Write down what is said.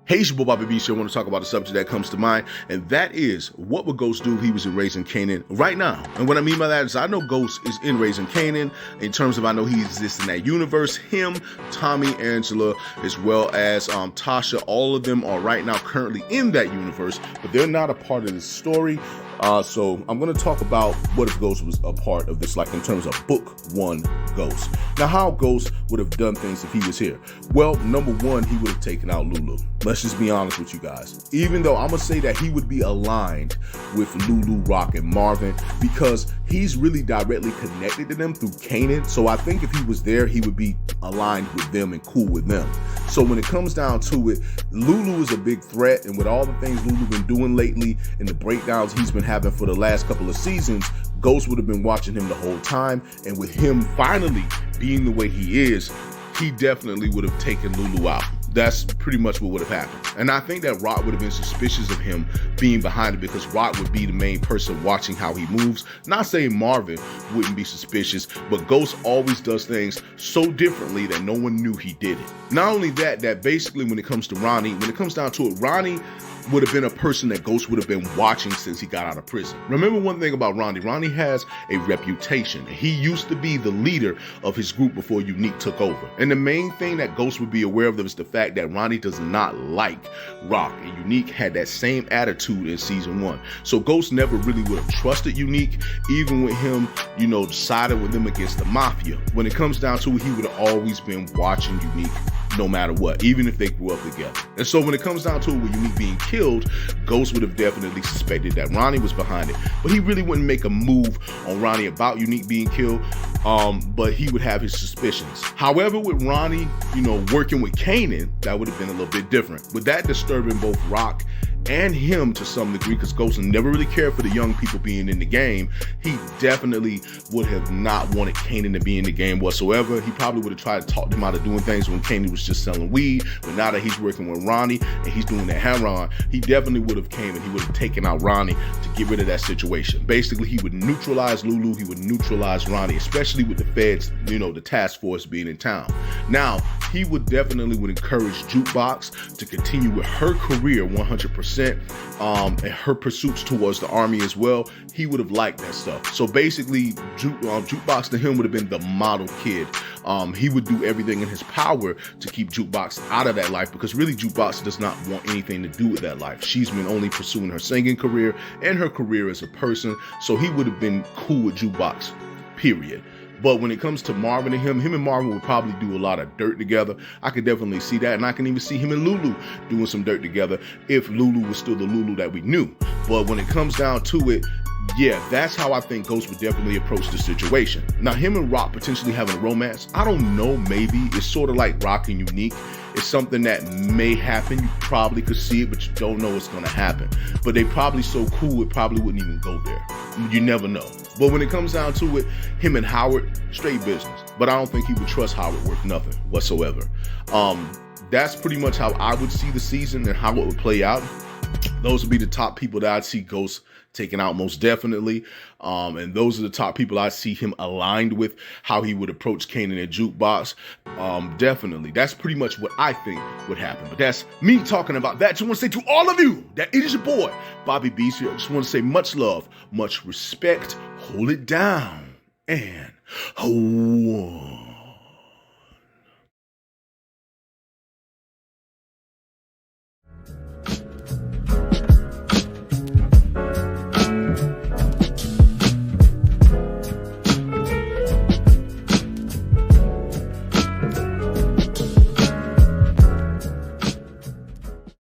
Hey, it's your boy Bobby B. I want to talk about a subject that comes to mind, and that is what would Ghost do if he was in Raising Kanan right now? And what I mean by that is I know Ghost is in Raising Kanan in terms of I know he exists in that universe. Him, Tommy, Angela, as well as Tasha, all of them are right now currently in that universe, but they're not a part of this story. So I'm going to talk about what if Ghost was a part of this, like in terms of book one Ghost. Now, how Ghost would have done things if he was here. Well, number one, he would have taken out Lulu. Let's just be honest with you guys. Even though I'm going to say that he would be aligned with Lulu, Rock, and Marvin because he's really directly connected to them through Kanan. So I think if he was there, he would be aligned with them and cool with them. So when it comes down to it, Lulu is a big threat. And with all the things Lulu been doing lately and the breakdowns he's been having for the last couple of seasons, Ghost would have been watching him the whole time. And with him finally being the way he is, he definitely would have taken Lulu out. That's pretty much what would have happened. And I think that Rock would have been suspicious of him being behind it because Rock would be the main person watching how he moves. Not saying Marvin wouldn't be suspicious, but Ghost always does things so differently that no one knew he did it. Not only that, that basically when it comes to Ronnie, when it comes down to it, Ronnie would have been a person that Ghost would have been watching since he got out of prison. Remember one thing about Ronnie. Ronnie has a reputation. He used to be the leader of his group before Unique took over. And the main thing that Ghost would be aware of is the fact that Ronnie does not like Rock. And Unique had that same attitude in season one. So Ghost never really would have trusted Unique, even with him, siding with them against the Mafia. When it comes down to it, he would have always been watching Unique no matter what, even if they grew up together. And so when it comes down to it, with Unique being killed, Ghost would have definitely suspected that Ronnie was behind it. But he really wouldn't make a move on Ronnie about Unique being killed, but he would have his suspicions. However, with Ronnie, working with Kanan, that would have been a little bit different. With that disturbing both Rock and him to some degree, because Ghost never really cared for the young people being in the game, he definitely would have not wanted Kanan to be in the game whatsoever. He probably would have tried to talk him out of doing things when Kanan was just selling weed, but now that he's working with Ronnie and he's doing that heroin, he definitely would have came and he would have taken out Ronnie to get rid of that situation. Basically, he would neutralize Lulu, he would neutralize Ronnie, especially with the feds, the task force being in town. Now, he would definitely encourage Jukebox to continue with her career 100%, and her pursuits towards the army as well. He would have liked that stuff. So basically, Jukebox to him would have been the model kid. He would do everything in his power to keep Jukebox out of that life because really Jukebox does not want anything to do with that life. She's been only pursuing her singing career and her career as a person. So he would have been cool with Jukebox, period. But when it comes to Marvin and him and Marvin would probably do a lot of dirt together. I could definitely see that. And I can even see him and Lulu doing some dirt together if Lulu was still the Lulu that we knew. But when it comes down to it, yeah, that's how I think Ghost would definitely approach the situation. Now, him and Rock potentially having a romance, I don't know, maybe. It's sort of like Rock and Unique. It's something that may happen. You probably could see it, but you don't know it's going to happen. But they probably so cool, it probably wouldn't even go there. You never know. But when it comes down to it, him and Howard, straight business. But I don't think he would trust Howard worth nothing whatsoever. That's pretty much how I would see the season and how it would play out. Those would be the top people that I'd see Ghost taken out most definitely. And those are the top people I see him aligned with, how he would approach Kanan and Jukebox. Definitely. That's pretty much what I think would happen. But that's me talking about that. Just want to say to all of you that it is your boy, Bobby B. Here. I just want to say much love, much respect, hold it down, and